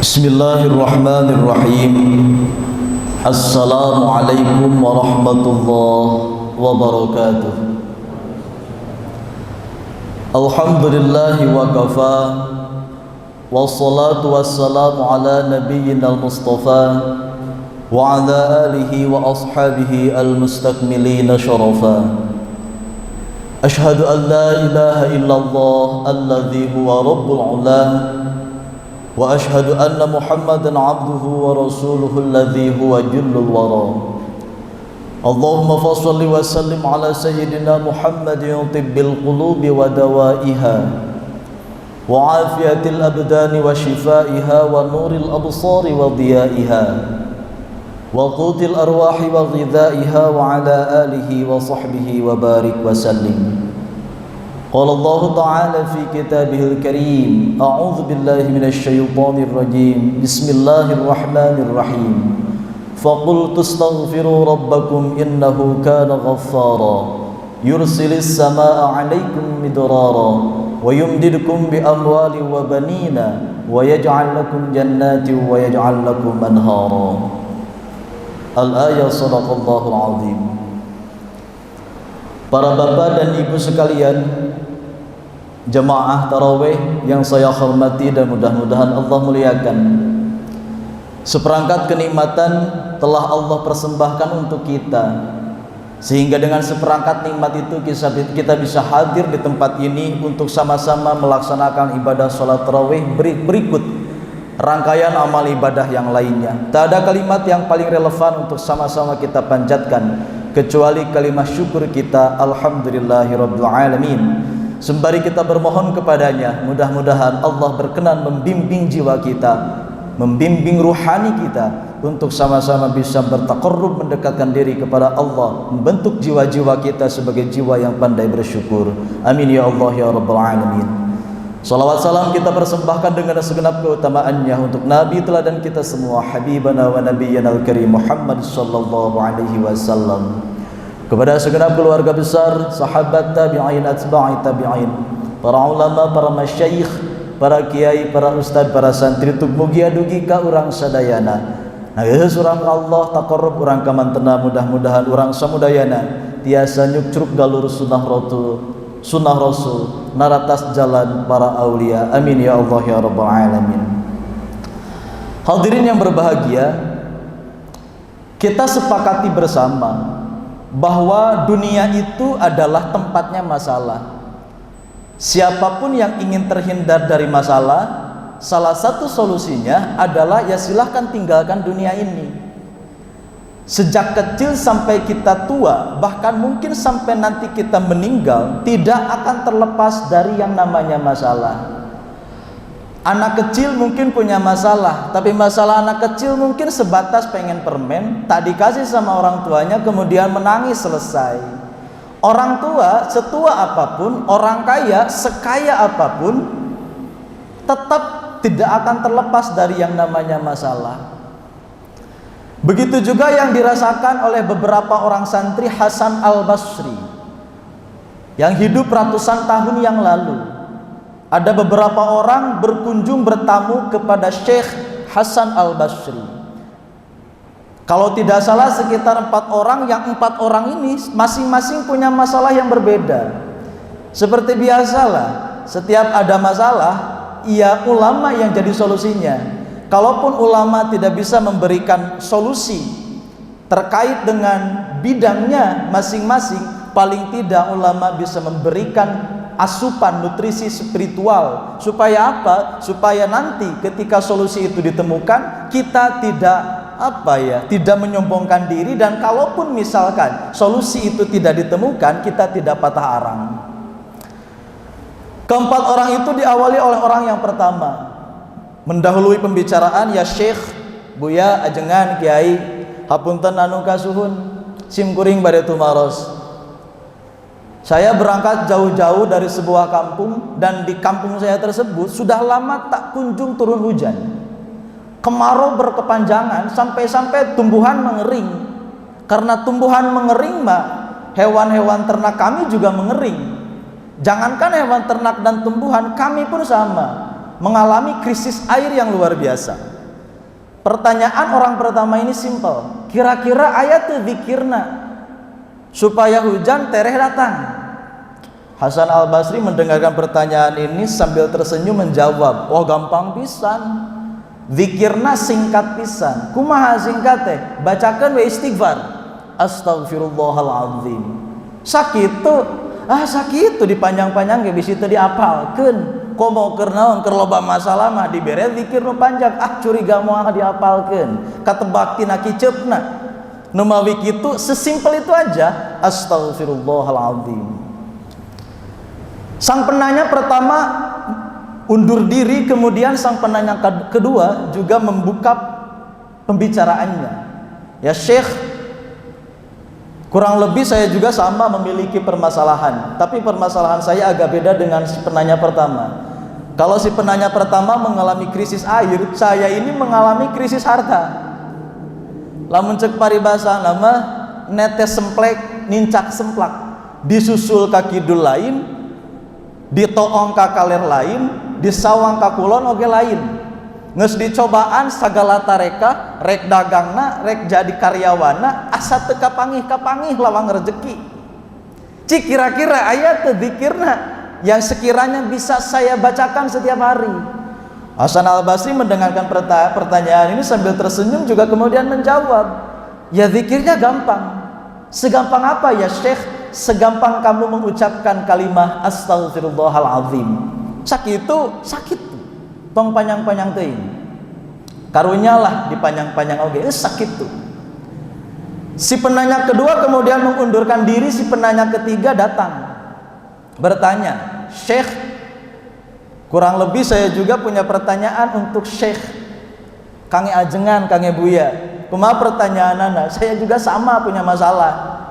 Bismillahirrahmanirrahim. Assalamualaikum warahmatullahi wabarakatuh. Alhamdulillahi wa kafa, wassalatu wassalamu ala nabiyyina al-mustafa wa ala alihi wa ashabihi al-mustakmilina syarafa. Ashhadu an la ilaha illallah alladhi huwa rabbul ula, wa ashhadu anna Muhammadan abduhu wa rasuluhu alladhi huwa jullul wara. Allahumma fassalli wa sallim ala sayyidina Muhammadin tibbil qulubi wa dawaiha wa afiyatil abdani wa shifaiha wa nuril absari wa diyaiha wa qutil arwahi wa ghidaiha wa ala alihi wa sahbihi wa barik wa sallim. Qala Allah Ta'ala fi kitabihil karim, a'udzu billahi minasy syaithanir rajim. Bismillahirrahmanirrahim. Faqultu astaghfiru rabbakum innahu kana ghaffara yursilis samaa'a 'alaikum midrara wa yumdidukum bi amwalin wa banina wa yaj'al lakum jannatin wa yaj'al lakum anhara. Al-ayat sadaqallahul azim. Para bapak dan ibu sekalian, jemaah tarawih yang saya hormati dan mudah-mudahan Allah muliakan, seperangkat kenikmatan telah Allah persembahkan untuk kita, sehingga dengan seperangkat nikmat itu kita bisa hadir di tempat ini untuk sama-sama melaksanakan ibadah sholat tarawih berikut rangkaian amal ibadah yang lainnya. Tak ada kalimat yang paling relevan untuk sama-sama kita panjatkan kecuali kalimat syukur kita, alhamdulillahirabbil alamin. Sembari kita bermohon kepadanya, mudah-mudahan Allah berkenan membimbing jiwa kita, membimbing ruhani kita untuk sama-sama bisa bertaqarrub, mendekatkan diri kepada Allah, membentuk jiwa-jiwa kita sebagai jiwa yang pandai bersyukur. Amin ya Allah ya rabbal alamin. Salawat salam kita persembahkan dengan segenap keutamaannya untuk Nabi teladan kita semua, Habibana wa Nabiyyana al-Karim Muhammad sallallahu alaihi wasallam, kepada segenap keluarga besar, sahabat tabi'in, atba'i tabi'in, para ulama, para masyayikh, para kiai, para ustad, para santri, tuk mugia dugi ka urang sadayana. Nah, surang Allah taqarrub urang ka mantena, mudah-mudahan urang samudayana tiasa nyukcruk galur sunnah rasul naratas jalan para aulia. Amin ya Allah ya rabbal alamin. Hadirin yang berbahagia, kita sepakati bersama bahwa dunia itu adalah tempatnya masalah. Siapapun yang ingin terhindar dari masalah, salah satu solusinya adalah ya silahkan tinggalkan dunia ini. Sejak kecil sampai kita tua, bahkan mungkin sampai nanti kita meninggal, tidak akan terlepas dari yang namanya masalah. Anak kecil mungkin punya masalah, tapi masalah anak kecil mungkin sebatas pengen permen, tak dikasih sama orang tuanya, kemudian menangis, selesai. Orang tua setua apapun, orang kaya sekaya apapun, tetap tidak akan terlepas dari yang namanya masalah. Begitu juga yang dirasakan oleh beberapa orang santri Hasan al-Basri yang hidup ratusan tahun yang lalu. Ada beberapa orang berkunjung bertamu kepada Syekh Hasan al-Basri. Kalau tidak salah sekitar 4 orang, yang 4 orang ini masing-masing punya masalah yang berbeda. Seperti biasalah, setiap ada masalah, ya ulama yang jadi solusinya. Kalaupun ulama tidak bisa memberikan solusi terkait dengan bidangnya masing-masing, paling tidak ulama bisa memberikan asupan nutrisi spiritual. Supaya apa? Supaya nanti ketika solusi itu ditemukan, kita tidak menyombongkan diri, dan kalaupun misalkan solusi itu tidak ditemukan, kita tidak patah arang. Keempat orang itu diawali oleh orang yang pertama. Mendahului pembicaraan, ya Syekh, Buya, ajengan, Kiai, hapunten anu kasuhun, simkuring bade tumaros. Saya berangkat jauh-jauh dari sebuah kampung, dan di kampung saya tersebut sudah lama tak kunjung turun hujan. Kemarau berkepanjangan sampai-sampai tumbuhan mengering. Karena tumbuhan mengering, hewan-hewan ternak kami juga mengering. Jangankan hewan ternak dan tumbuhan, kami pun sama mengalami krisis air yang luar biasa. Pertanyaan orang pertama ini simpel. Kira-kira ayat dzikirna supaya hujan tereh datang. Hasan Al-Basri mendengarkan pertanyaan ini sambil tersenyum menjawab, "Oh, gampang pisan. Dzikirna singkat pisan. Kumaha singkat teh? Bacakeun we istighfar. Astaghfirullahalazim." Sakitu, sakitu dipanjang-panjang ge bisi teu diapalkeun. Komo keur naon keur loba masalah mah dibere zikir nu panjang, curiga moal diapalkeun. Katebak tina kiceupna. Nu mawi kitu sesimpel itu aja, astaghfirullahalazim. Sang penanya pertama undur diri, kemudian sang penanya kedua juga membuka pembicaraannya. Ya Syekh, kurang lebih saya juga sama memiliki permasalahan, tapi permasalahan saya agak beda dengan si penanya pertama. Kalau si penanya pertama mengalami krisis air, saya ini mengalami krisis harta. Lamun cek paribasa nama netes semplek, nincak semplak, disusul ka kidul lain, ditoong ka kaler lain, disawang ka kulon oge lain. Nges dicobaan sagala tareka, rek dagangna, rek jadi karyawana, asa teu kapangih-kapangih lawang rezeki. Cik kira-kira ayat dzikirna yang sekiranya bisa saya bacakan setiap hari. Hasan Al-Basri mendengarkan pertanyaan ini sambil tersenyum juga kemudian menjawab, "Ya zikirnya gampang." "Segampang apa ya Syekh?" "Segampang kamu mengucapkan kalimat astaghfirullahalazim." Sakitu, sakit. Tong panjang-panjang teuing. Karunya lah dipanjang-panjang oge, sakitu. Si penanya kedua kemudian mengundurkan diri, si penanya ketiga datang bertanya, "Syekh, kurang lebih saya juga punya pertanyaan untuk Syekh. Kange ajengan, kange buya. Kumaha pertanyaanana? Saya juga sama punya masalah.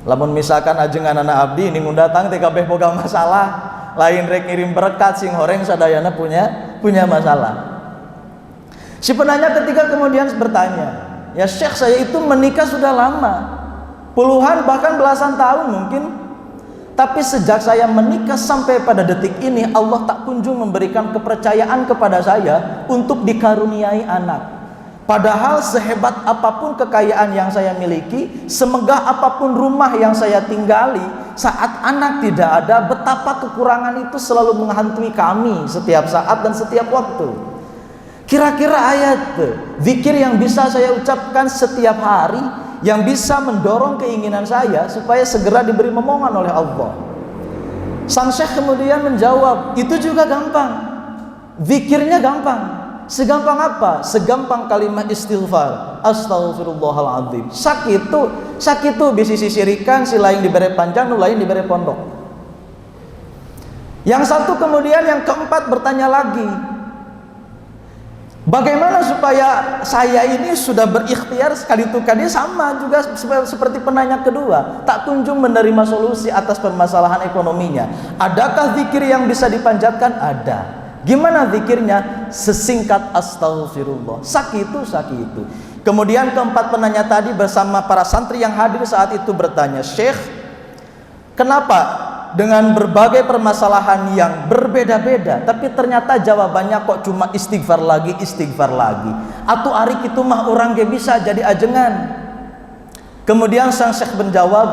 Lamun misalkan ajengan anak abdi ini datang teh kabeh boga masalah. Lain rek ngirim berkat sing horeng sadayana punya masalah." Si penanya ketiga kemudian bertanya, "Ya Syekh, saya itu menikah sudah lama. Puluhan bahkan belasan tahun mungkin. Tapi sejak saya menikah sampai pada detik ini, Allah tak kunjung memberikan kepercayaan kepada saya untuk dikaruniai anak. Padahal sehebat apapun kekayaan yang saya miliki, semegah apapun rumah yang saya tinggali, saat anak tidak ada, betapa kekurangan itu selalu menghantui kami setiap saat dan setiap waktu. Kira-kira ayat zikir yang bisa saya ucapkan setiap hari, yang bisa mendorong keinginan saya supaya segera diberi momongan oleh Allah." Sang Syekh kemudian menjawab, "Itu juga gampang. Zikirnya gampang. Segampang apa? Segampang kalimat istighfar. Astaghfirullahaladzim." Sakitu bisi sisirikan, si lain diberi panjang, nu lain diberi pondok. Yang satu kemudian yang keempat bertanya lagi, "Bagaimana supaya saya ini sudah berikhtiar sekali itu kali sama juga seperti penanya kedua, tak kunjung menerima solusi atas permasalahan ekonominya. Adakah zikir yang bisa dipanjatkan?" "Ada." "Gimana zikirnya?" "Sesingkat astaghfirullah." Sakitu. Kemudian keempat penanya tadi bersama para santri yang hadir saat itu bertanya, "Syekh, kenapa dengan berbagai permasalahan yang berbeda-beda tapi ternyata jawabannya kok cuma istighfar lagi? Atuh ari kitu mah urang ge bisa jadi ajengan." Kemudian sang Syekh menjawab,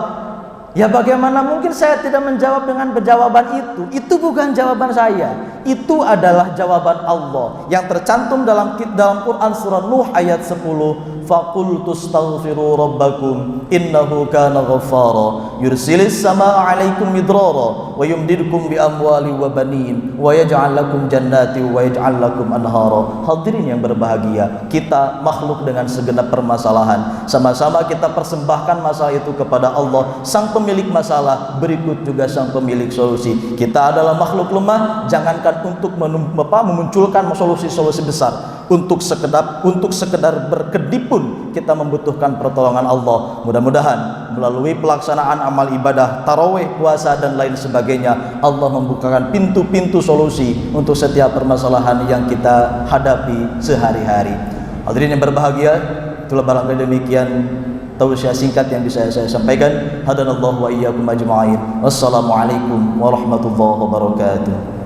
"Ya bagaimana mungkin saya tidak menjawab dengan jawaban itu? Itu bukan jawaban saya. Itu adalah jawaban Allah yang tercantum dalam Quran surah Nuh ayat 10. Faqultu astaghfiru rabbakum innahu kana ghaffara yursilis samaa 'alaikum midrara wa yumdidkum bi amwali wa banin wa yaj'al lakum jannati wa yaj'al lakum anhara." Hadirin yang berbahagia, kita makhluk dengan segenap permasalahan. Sama-sama kita persembahkan masalah itu kepada Allah, sang pemilik masalah, berikut juga sang pemilik solusi. Kita adalah makhluk lemah, jangankan untuk memunculkan solusi-solusi besar, untuk sekedar berkedip pun kita membutuhkan pertolongan Allah. Mudah-mudahan melalui pelaksanaan amal ibadah, tarawih, puasa dan lain sebagainya, Allah membukakan pintu-pintu solusi untuk setiap permasalahan yang kita hadapi sehari-hari. Hadirin yang berbahagia, itulah barangkali demikian tausiah singkat yang bisa saya sampaikan. Hadanallahu wa iyyakum ajma'in. Wassalamualaikum warahmatullahi wabarakatuh.